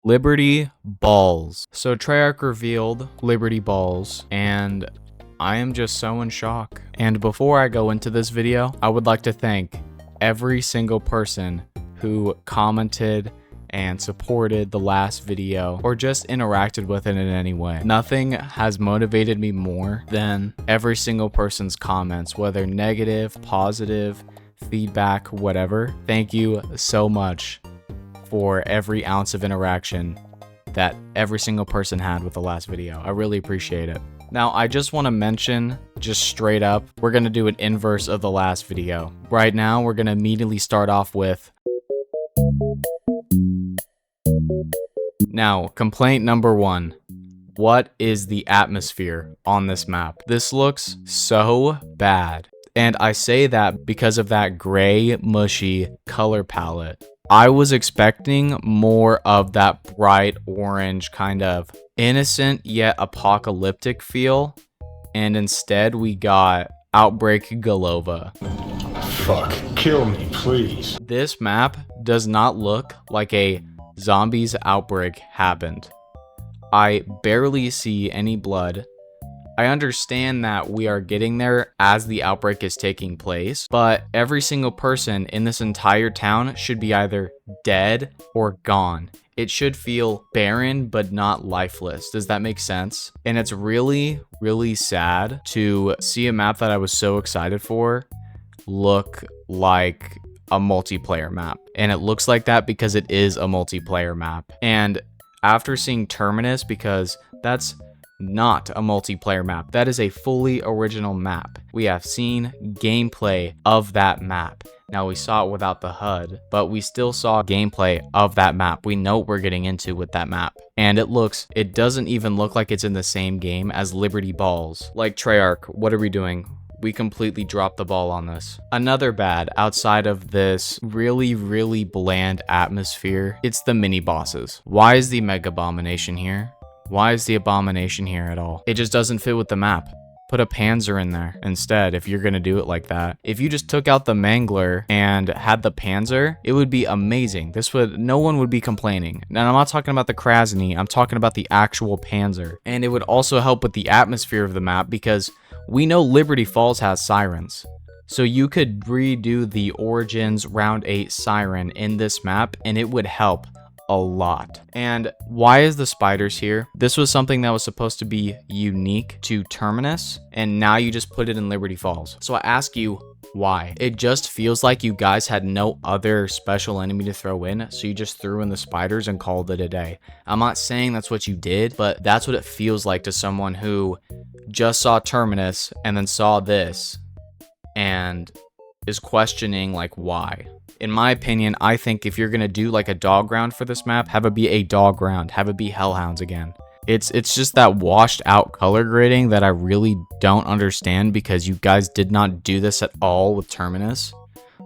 Liberty Balls. So Treyarch revealed Liberty Balls, and I am just so in shock. And before I go into this video, I would like to thank every single person who commented and supported the last video or just interacted with it in any way. Nothing has motivated me more than every single person's comments, whether negative, positive, feedback, whatever. Thank you so much for every ounce of interaction that every single person had with the last video. I really appreciate it. Now, I just want to mention, just straight up, we're going to do an inverse of the last video. Right now, we're going to immediately start off with... Now, complaint number 1. What is the atmosphere on this map? This looks so bad. And I say that because of that gray, mushy color palette. I was expecting more of that bright orange kind of innocent yet apocalyptic feel, and instead we got Outbreak Galova. Fuck, kill me, please. This map does not look like a zombies outbreak happened. I barely see any blood. I understand that we are getting there as the outbreak is taking place, but every single person in this entire town should be either dead or gone. It should feel barren but not lifeless. Does that make sense? And it's really, really sad to see a map that I was so excited for look like a multiplayer map. And it looks like that because it is a multiplayer map. And after seeing Terminus, because that's not a multiplayer map, that is a fully original map. We have seen gameplay of that map. Now, we saw it without the HUD, but we still saw gameplay of that map. We know what we're getting into with that map. And it doesn't even look like it's in the same game as Liberty Balls. Like, Treyarch, what are we doing? We completely dropped the ball on this. Another bad outside of this really, really bland atmosphere, it's the mini bosses. Why is the Mega Abomination here? Why is the Abomination here at all? It just doesn't fit with the map. Put a Panzer in there instead if you're gonna do it like that. If you just took out the Mangler and had the Panzer, it would be amazing. No one would be complaining. And I'm not talking about the Krasny, I'm talking about the actual Panzer. And it would also help with the atmosphere of the map because we know Liberty Falls has sirens. So you could redo the Origins Round 8 siren in this map and it would help a lot. And why is the spiders here? This was something that was supposed to be unique to Terminus, and now you just put it in Liberty Falls. So I ask you, why? It just feels like you guys had no other special enemy to throw in, so you just threw in the spiders and called it a day. I'm not saying that's what you did, but that's what it feels like to someone who just saw Terminus and then saw this and is questioning like why. In my opinion, I think if you're gonna do like a dog ground for this map, have it be a dog ground, have it be Hellhounds again. It's just that washed out color grading that I really don't understand because you guys did not do this at all with Terminus.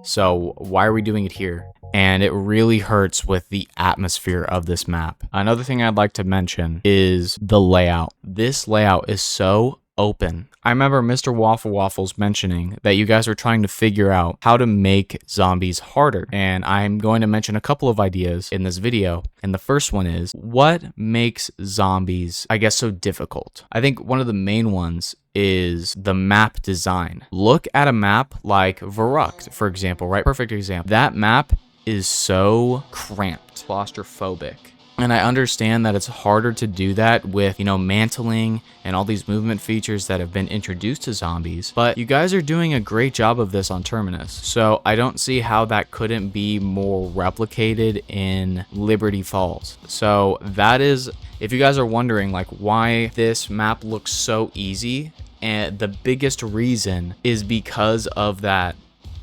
So why are we doing it here? And it really hurts with the atmosphere of this map. Another thing I'd like to mention is the layout. This layout is so open. I remember Mr. Waffle Waffles mentioning that you guys are trying to figure out how to make zombies harder. And I'm going to mention a couple of ideas in this video. And the first one is, what makes zombies, I guess, so difficult? I think one of the main ones is the map design. Look at a map like Verrucht, for example, right? Perfect example. That map is so cramped, claustrophobic. And I understand that it's harder to do that with, mantling and all these movement features that have been introduced to zombies. But you guys are doing a great job of this on Terminus. So I don't see how that couldn't be more replicated in Liberty Falls. So that is, if you guys are wondering like why this map looks so easy, and the biggest reason is because of that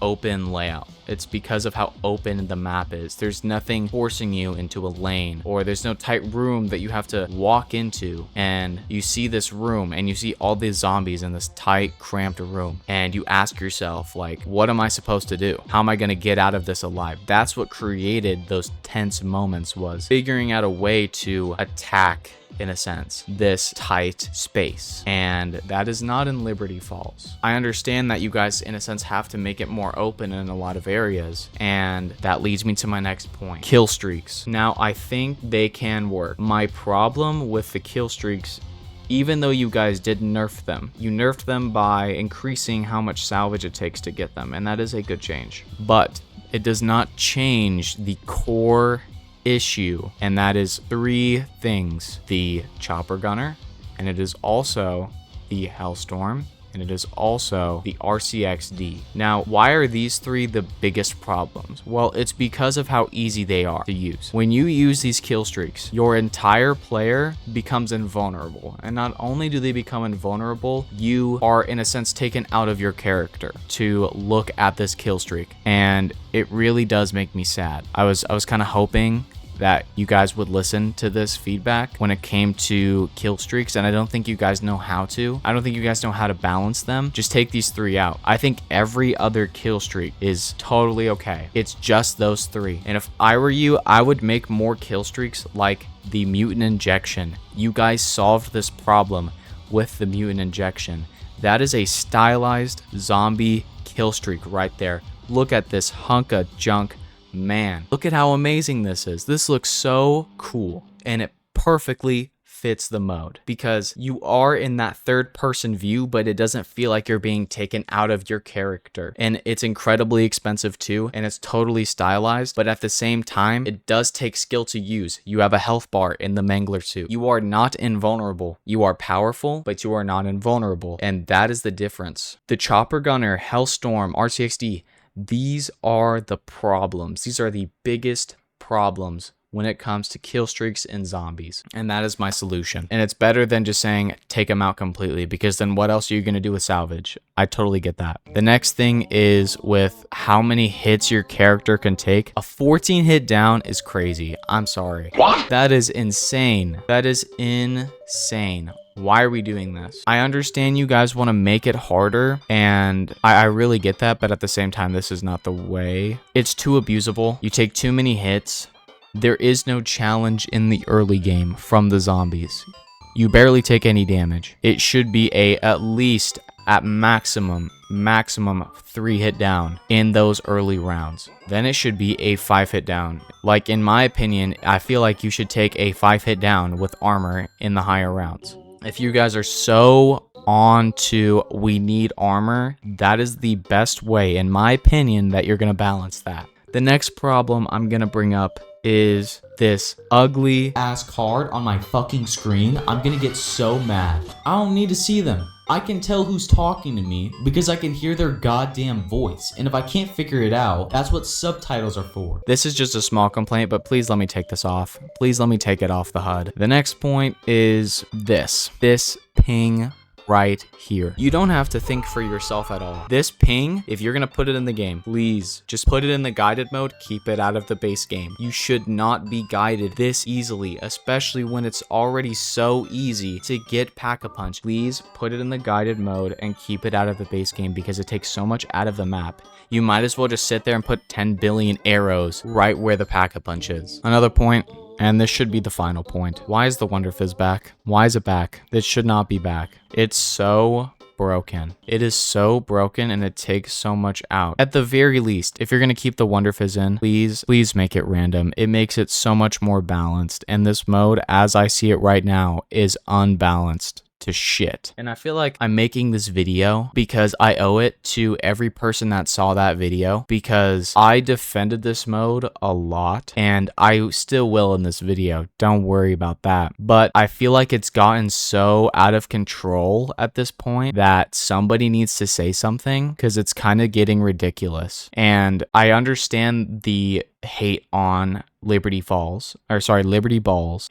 open layout. It's because of how open the map is. There's nothing forcing you into a lane, or there's no tight room that you have to walk into, and you see this room and you see all these zombies in this tight, cramped room, and you ask yourself like, what am I supposed to do? How am I going to get out of this alive? That's what created those tense moments, was figuring out a way to attack in a sense, this tight space. And that is not in Liberty Falls. I understand that you guys, in a sense, have to make it more open in a lot of areas. And that leads me to my next point. Kill streaks. Now, I think they can work. My problem with the kill streaks, even though you guys did nerf them, you nerfed them by increasing how much salvage it takes to get them, and that is a good change. But it does not change the core issue, and that is 3 things: the chopper gunner, and it is also the Hellstorm, and it is also the RCXD. Now, why are these 3 the biggest problems? Well, it's because of how easy they are to use. When you use these kill streaks, your entire player becomes invulnerable. And not only do they become invulnerable, you are in a sense taken out of your character to look at this kill streak. And it really does make me sad. I was kind of hoping that you guys would listen to this feedback when it came to kill streaks, and I don't think you guys know how to. I don't think you guys know how to balance them. Just take these 3 out. I think every other kill streak is totally okay. It's just those 3. And if I were you, I would make more kill streaks like the mutant injection. You guys solved this problem with the mutant injection. That is a stylized zombie kill streak right there. Look at this hunk of junk. Man, look at how amazing this is. This looks so cool, and it perfectly fits the mode because you are in that third person view, but it doesn't feel like you're being taken out of your character. And it's incredibly expensive too, and it's totally stylized, but at the same time, it does take skill to use. You have a health bar in the Mangler suit. You are not invulnerable. You are powerful, but you are not invulnerable, and that is the difference. The Chopper Gunner, Hellstorm, RCXD, these are the problems. These are the biggest problems when it comes to kill streaks and zombies. And that is my solution. And it's better than just saying take them out completely, because then what else are you going to do with salvage? I totally get that. The next thing is with how many hits your character can take. A 14 hit down is crazy. I'm sorry. What? That is insane. That is insane. Why are we doing this? I understand you guys want to make it harder, and I really get that, but at the same time, this is not the way. It's too abusable. You take too many hits. There is no challenge in the early game from the zombies. You barely take any damage. It should be at least at maximum 3 hit down in those early rounds. Then it should be a 5 hit down. Like, in my opinion, I feel like you should take a 5 hit down with armor in the higher rounds. If you guys are so on to we need armor, that is the best way, in my opinion, that you're going to balance that. The next problem I'm going to bring up is this ugly ass card on my fucking screen. I'm going to get so mad. I don't need to see them. I can tell who's talking to me because I can hear their goddamn voice. And if I can't figure it out, that's what subtitles are for. This is just a small complaint, but please let me take this off. Please let me take it off the HUD. The next point is this ping right here. You don't have to think for yourself at all. This ping, if you're gonna put it in the game, please just put it in the guided mode. Keep it out of the base game. You should not be guided this easily, especially when it's already so easy to get Pack-a-Punch. Please put it in the guided mode and keep it out of the base game because it takes so much out of the map. You might as well just sit there and put 10 billion arrows right where the Pack-a-Punch is. Another point, and this should be the final point. Why is the Wonder Fizz back? Why is it back? This should not be back. It's so broken. It is so broken, and it takes so much out. At the very least, if you're going to keep the Wonder Fizz in, please make it random. It makes it so much more balanced. And this mode, as I see it right now, is unbalanced to shit. And I feel like I'm making this video because I owe it to every person that saw that video, because I defended this mode a lot, and I still will in this video. Don't worry about that. But I feel like it's gotten so out of control at this point that somebody needs to say something, because it's kind of getting ridiculous. And I understand the hate on Liberty Balls,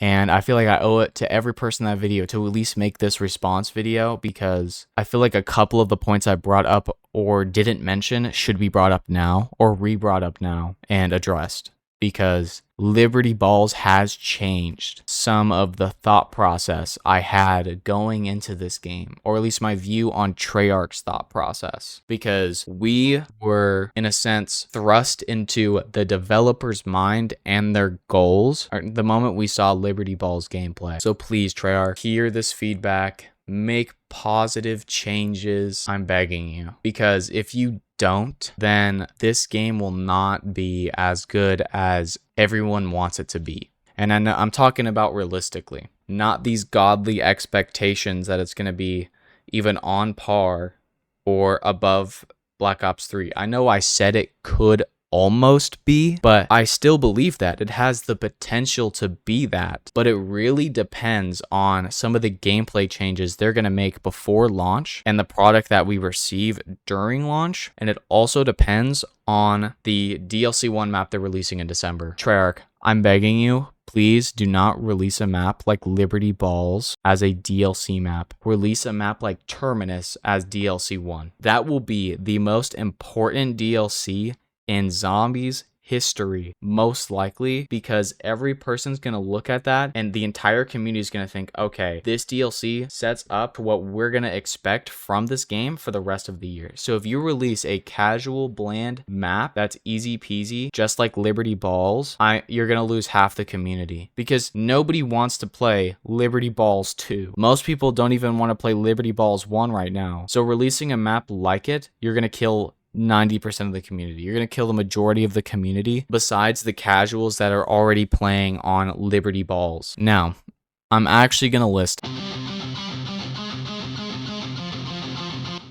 and I feel like I owe it to every person in that video to at least make this response video, because I feel like a couple of the points I brought up or didn't mention should be brought up now or re-brought up now and addressed. because Liberty Balls has changed some of the thought process I had going into this game, or at least my view on Treyarch's thought process, because we were, in a sense, thrust into the developer's mind and their goals the moment we saw Liberty Balls gameplay. So please, Treyarch, hear this feedback, make positive changes. I'm begging you, because if you don't, then this game will not be as good as everyone wants it to be. And I'm talking about realistically, not these godly expectations that it's going to be even on par or above Black Ops 3. I know I said it could almost be, but I still believe that it has the potential to be that. But it really depends on some of the gameplay changes they're going to make before launch and the product that we receive during launch. And it also depends on the DLC 1 map they're releasing in December. Treyarch, I'm begging you, please do not release a map like Liberty Balls as a DLC map. Release a map like Terminus as DLC 1. That will be the most important DLC in Zombies history, most likely, because every person's going to look at that and the entire community is going to think, okay, this DLC sets up what we're going to expect from this game for the rest of the year. So if you release a casual, bland map that's easy peasy, just like Liberty Balls, you're going to lose half the community, because nobody wants to play Liberty Balls 2. Most people don't even want to play Liberty Balls 1 right now. So releasing a map like it, you're going to kill 90% of the community. You're going to kill the majority of the community besides the casuals that are already playing on Liberty Balls. Now, I'm actually going to list,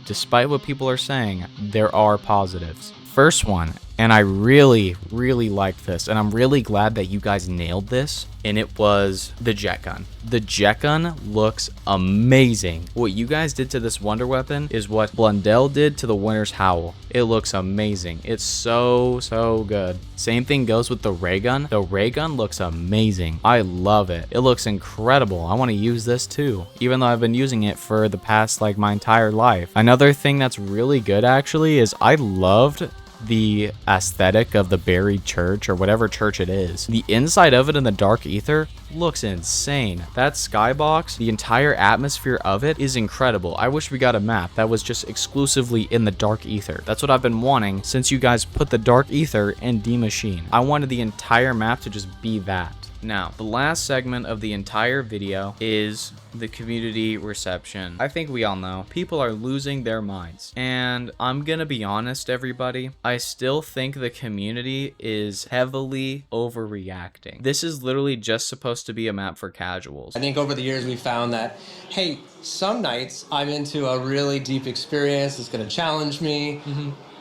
despite what people are saying, there are positives. First one, and I really liked this, and I'm really glad that you guys nailed this, and it was the jet gun. The jet gun looks amazing. What you guys did to this wonder weapon is what Blundell did to the Winter's Howl. It looks amazing. It's so good. Same thing goes with the ray gun. The ray gun looks amazing. I love it. It looks incredible. I want to use this too, even though I've been using it for the past like my entire life. Another thing that's really good actually is I loved the aesthetic of the buried church, or whatever church it is. The inside of it in the dark ether looks insane. That skybox, the entire atmosphere of it is incredible. I wish we got a map that was just exclusively in the dark ether. That's what I've been wanting since you guys put the dark ether in D Machine. I wanted the entire map to just be that. Now, the last segment of the entire video is the community reception. I think we all know people are losing their minds, and I'm gonna be honest, everybody, I still think the community is heavily overreacting. This is literally just supposed to be a map for casuals. I think over the years we found that, hey, some nights I'm into a really deep experience that's gonna challenge me.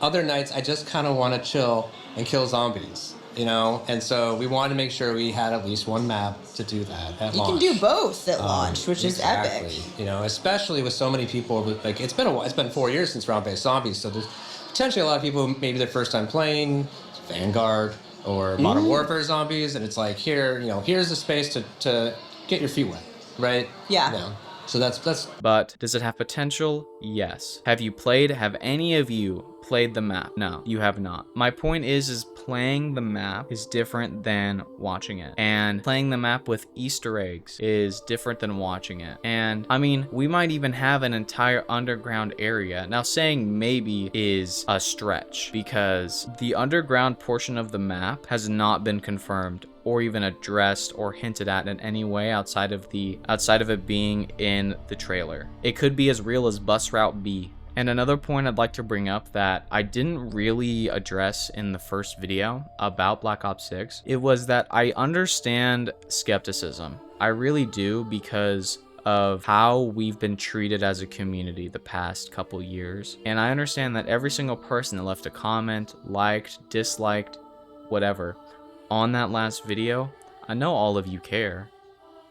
Other nights I just kind of want to chill and kill zombies, you know? And so we wanted to make sure we had at least one map to do that at launch. You can do both at launch, which is epic. You know, especially with so many people, like it's been 4 years since round-based zombies, so there's potentially a lot of people who maybe their first time playing Vanguard or Modern Warfare zombies, and it's like, here, you know, here's the space to get your feet wet, right? Yeah. You know, so that's. But does it have potential? Yes. Have any of you played the map? No, you have not. My point is playing the map is different than watching it. And playing the map with Easter eggs is different than watching it. And I mean, we might even have an entire underground area. Now, saying maybe is a stretch, because the underground portion of the map has not been confirmed or even addressed or hinted at in any way outside of it being in the trailer. It could be as real as Bus Route B. And another point I'd like to bring up that I didn't really address in the first video about Black Ops 6, it was that I understand skepticism. I really do, because of how we've been treated as a community the past couple years. And I understand that every single person that left a comment, liked, disliked, whatever, on that last video, I know all of you care.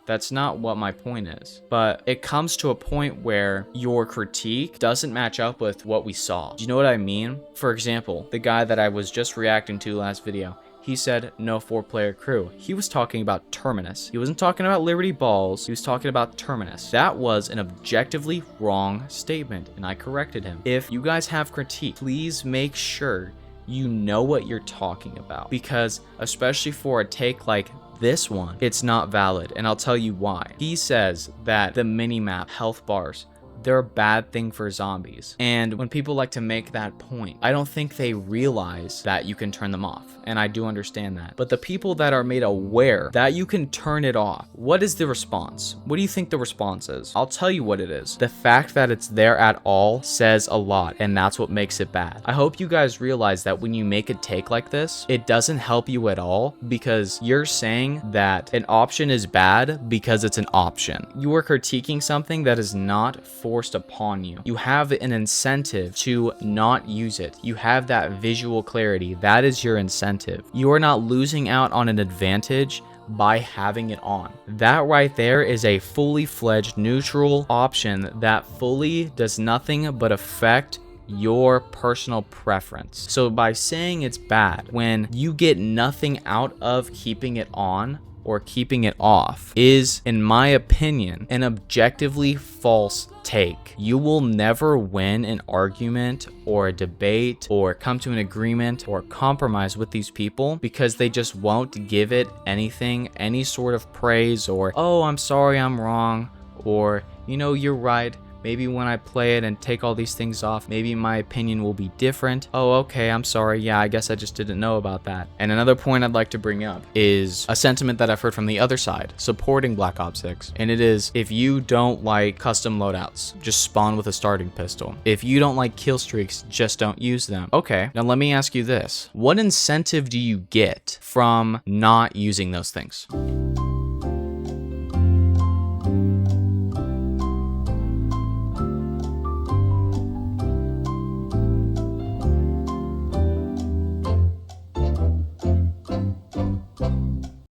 That's not what my point is. But it comes to a point where your critique doesn't match up with what we saw. Do you know what I mean? For example, the guy that I was just reacting to last video, he said no 4-player crew. He was talking about Terminus. He wasn't talking about Liberty Balls. He was talking about Terminus. That was an objectively wrong statement, and I corrected him. If you guys have critique, please make sure you know what you're talking about. Because especially for a take like this one, it's not valid, and I'll tell you why. He says that the minimap health bars, they're a bad thing for zombies. And when people like to make that point, I don't think they realize that you can turn them off. And I do understand that. But the people that are made aware that you can turn it off, what is the response? What do you think the response is? I'll tell you what it is. The fact that it's there at all says a lot, and that's what makes it bad. I hope you guys realize that when you make a take like this, it doesn't help you at all, because you're saying that an option is bad because it's an option. You are critiquing something that is not forced upon you. You have an incentive to not use it. You have that visual clarity. That is your incentive. You are not losing out on an advantage by having it on. That right there is a fully fledged neutral option that fully does nothing but affect your personal preference. So by saying it's bad when you get nothing out of keeping it on or keeping it off is, in my opinion, an objectively false take. You will never win an argument or a debate or come to an agreement or compromise with these people because they just won't give it anything, any sort of praise, or, oh, I'm sorry, I'm wrong, or, you know, you're right. Maybe when I play it and take all these things off, maybe my opinion will be different. Oh, okay, I'm sorry. Yeah, I guess I just didn't know about that. And another point I'd like to bring up is a sentiment that I've heard from the other side supporting Black Ops 6. And it is, if you don't like custom loadouts, just spawn with a starting pistol. If you don't like kill streaks, just don't use them. Okay, now let me ask you this. What incentive do you get from not using those things?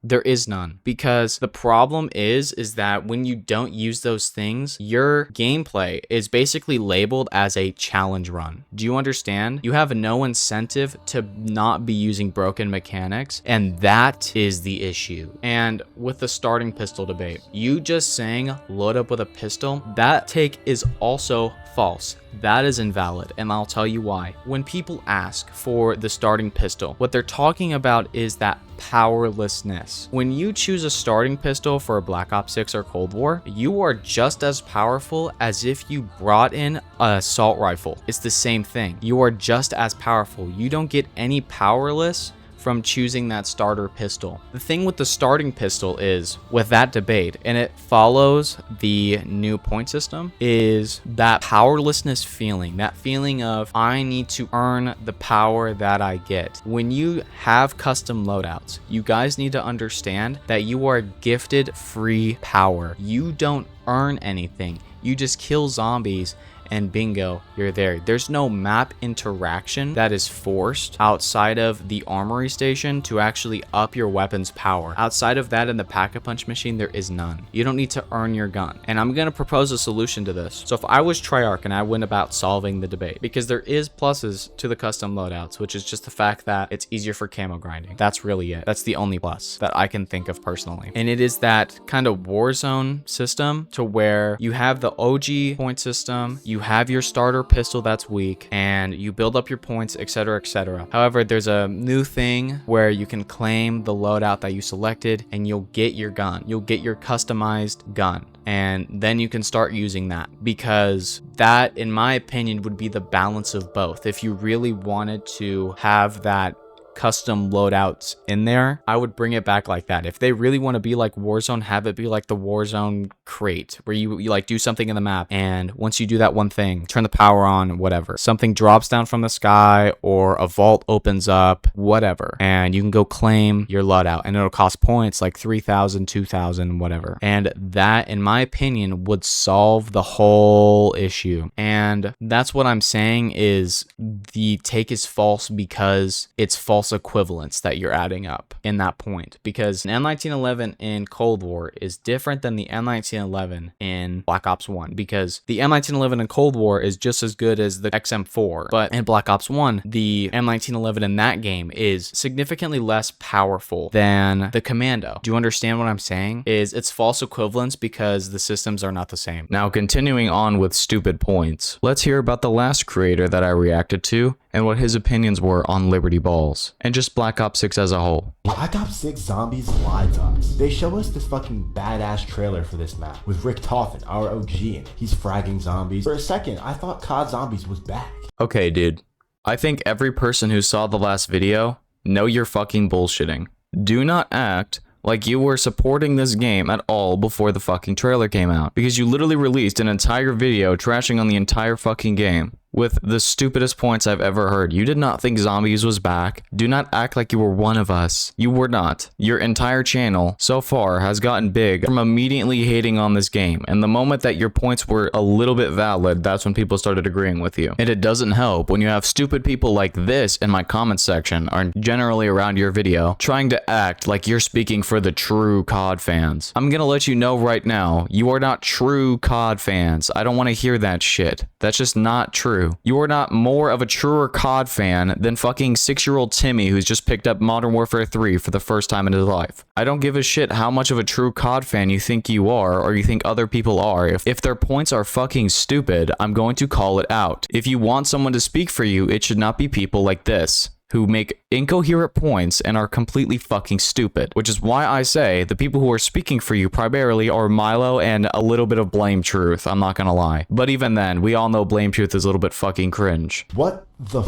There is none, because the problem is that when you don't use those things, your gameplay is basically labeled as a challenge run. Do you understand? You have no incentive to not be using broken mechanics, and that is the issue. And with the starting pistol debate, you just saying load up with a pistol, that take is also false. That is invalid, and I'll tell you why. When people ask for the starting pistol, what they're talking about is that powerlessness. When you choose a starting pistol for a Black Ops 6 or Cold War, you are just as powerful as if you brought in an assault rifle. It's the same thing. You are just as powerful. You don't get any powerless from choosing that starter pistol. The thing with the starting pistol is, with that debate, and it follows the new point system, is that powerlessness feeling, that feeling of, I need to earn the power that I get. When you have custom loadouts, you guys need to understand that you are gifted free power. You don't earn anything. You just kill zombies and bingo, you're there. There's no map interaction that is forced outside of the armory station to actually up your weapon's power. Outside of that in the pack-a-punch machine, there is none. You don't need to earn your gun. And I'm gonna propose a solution to this. So if I was Treyarch and I went about solving the debate, because there is pluses to the custom loadouts, which is just the fact that it's easier for camo grinding. That's really it. That's the only plus that I can think of personally. And it is that kind of Warzone system to where you have the OG point system, you have your starter pistol that's weak, and you build up your points, etc, etc. However, there's a new thing where you can claim the loadout that you selected and you'll get your gun. You'll get your customized gun, and then you can start using that, because that, in my opinion, would be the balance of both. If you really wanted to have that custom loadouts in there, I would bring it back like that. If they really want to be like Warzone, have it be like the Warzone crate, where you like do something in the map, and once you do that one thing, turn the power on, whatever, something drops down from the sky or a vault opens up, whatever, and you can go claim your loadout, and it'll cost points like 3,000, 2,000, whatever. And that, in my opinion, would solve the whole issue. And that's what I'm saying, is the take is false because it's false equivalence that you're adding up in that point, because an M1911 in Cold War is different than the M1911 in Black Ops 1, because the M1911 in Cold War is just as good as the XM4, but in Black Ops 1, the M1911 in that game is significantly less powerful than the Commando. Do you understand what I'm saying? Is it's false equivalence because the systems are not the same. Now, continuing on with stupid points, let's hear about the last creator that I reacted to, and what his opinions were on Liberty Balls, and just Black Ops 6 as a whole. Black Ops 6 Zombies lied to us. They show us this fucking badass trailer for this map with Rick Toffin, our OG, in it. He's fragging zombies. For a second, I thought COD Zombies was back. Okay, dude. I think every person who saw the last video know you're fucking bullshitting. Do not act like you were supporting this game at all before the fucking trailer came out, because you literally released an entire video trashing on the entire fucking game with the stupidest points I've ever heard. You did not think Zombies was back. Do not act like you were one of us. You were not. Your entire channel so far has gotten big from immediately hating on this game, and the moment that your points were a little bit valid, that's when people started agreeing with you. And it doesn't help when you have stupid people like this in my comment section, or generally around your video, trying to act like you're speaking for the true COD fans. I'm gonna let you know right now, you are not true COD fans. I don't want to hear that shit. That's just not true. You are not more of a truer COD fan than fucking 6-year-old Timmy who's just picked up Modern Warfare 3 for the first time in his life. I don't give a shit how much of a true COD fan you think you are, or you think other people are. If their points are fucking stupid, I'm going to call it out. If you want someone to speak for you, it should not be people like this, who make incoherent points and are completely fucking stupid. Which is why I say the people who are speaking for you primarily are Milo and a little bit of Blame Truth, I'm not gonna lie. But even then, we all know Blame Truth is a little bit fucking cringe. What the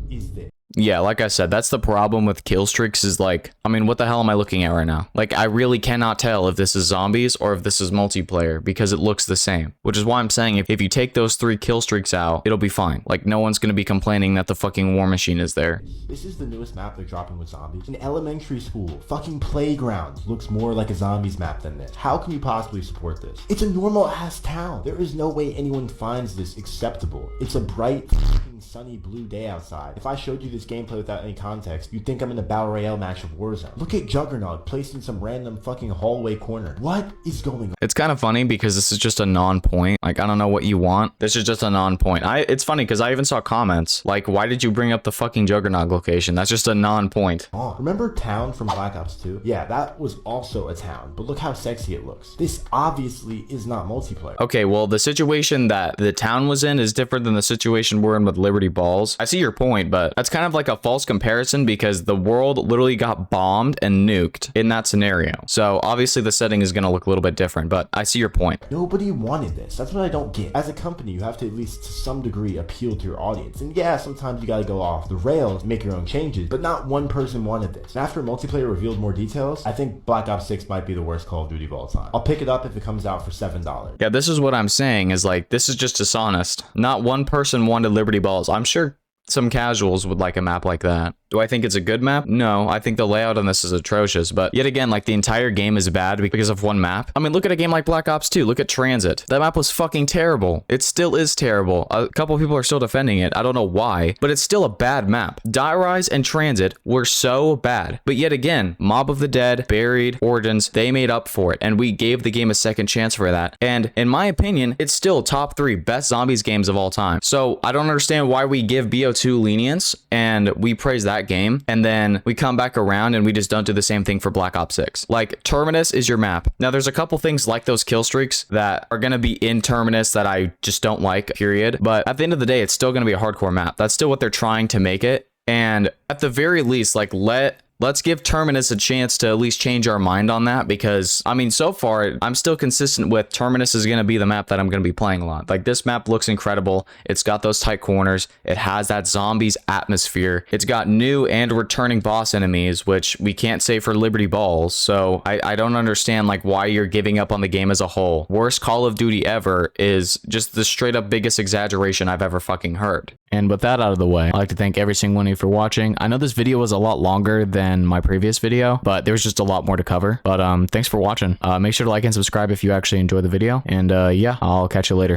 is this? Yeah, like I said, that's the problem with kill streaks is like, I mean, what the hell am I looking at right now? Like, I really cannot tell if this is zombies or if this is multiplayer because it looks the same. Which is why I'm saying if you take those 3 kill streaks out, it'll be fine. Like, no one's gonna be complaining that the fucking war machine is there. This is the newest map they're dropping with zombies. An elementary school, fucking playground, looks more like a zombies map than this. How can you possibly support this? It's a normal ass town. There is no way anyone finds this acceptable. It's a bright, fucking sunny blue day outside. If I showed you this gameplay without any context, you'd think I'm in a battle royale match of Warzone. Look at Juggernaut placed in some random fucking hallway corner. What is going on? It's kind of funny because this is just a non-point. Like, I don't know what you want. This is just a non-point. It's funny because I even saw comments like, why did you bring up the fucking Juggernaut location? That's just a non-point. Oh, remember Town from Black Ops 2? Yeah, that was also a town, but look how sexy it looks. This obviously is not multiplayer. Okay, well, the situation that the town was in is different than the situation we're in with Liberty Balls. I see your point, but that's kind of like a false comparison because the world literally got bombed and nuked in that scenario. So obviously the setting is going to look a little bit different, but I see your point. Nobody wanted this. That's what I don't get. As a company, you have to at least to some degree appeal to your audience. And yeah, sometimes you gotta go off the rails and make your own changes, but not one person wanted this. And after multiplayer revealed more details, I think Black Ops 6 might be the worst Call of Duty of all time. I'll pick it up if it comes out for $7. Yeah, this is what I'm saying is like, this is just dishonest. Not one person wanted Liberty Balls. I'm sure some casuals would like a map like that. Do I think it's a good map? No, I think the layout on this is atrocious, but yet again, like the entire game is bad because of one map. I mean, look at a game like Black Ops 2. Look at Transit. That map was fucking terrible. It still is terrible. A couple people are still defending it. I don't know why, but it's still a bad map. Die Rise and Transit were so bad, but yet again, Mob of the Dead, Buried, Origins, they made up for it, and we gave the game a second chance for that. And in my opinion, it's still top 3 best zombies games of all time. So I don't understand why we give BO2 lenience and we praise that game, and then we come back around and we just don't do the same thing for Black Ops 6. Like, Terminus is your map. Now, there's a couple things like those kill streaks that are going to be in Terminus that I just don't like, period. But at the end of the day, it's still going to be a hardcore map. That's still what they're trying to make it. And at the very least, like, let's give Terminus a chance to at least change our mind on that, because I mean, so far I'm still consistent with Terminus is going to be the map that I'm going to be playing a lot. Like, this map looks incredible. It's got those tight corners. It has that zombies atmosphere. It's got new and returning boss enemies, which we can't say for Liberty Balls. So I don't understand like why you're giving up on the game as a whole. Worst Call of Duty ever is just the straight up biggest exaggeration I've ever fucking heard. And with that out of the way, I'd like to thank every single one of you for watching. I know this video was a lot longer than my previous video, but there was just a lot more to cover. But thanks for watching. Make sure to like and subscribe if you actually enjoyed the video. And yeah, I'll catch you later.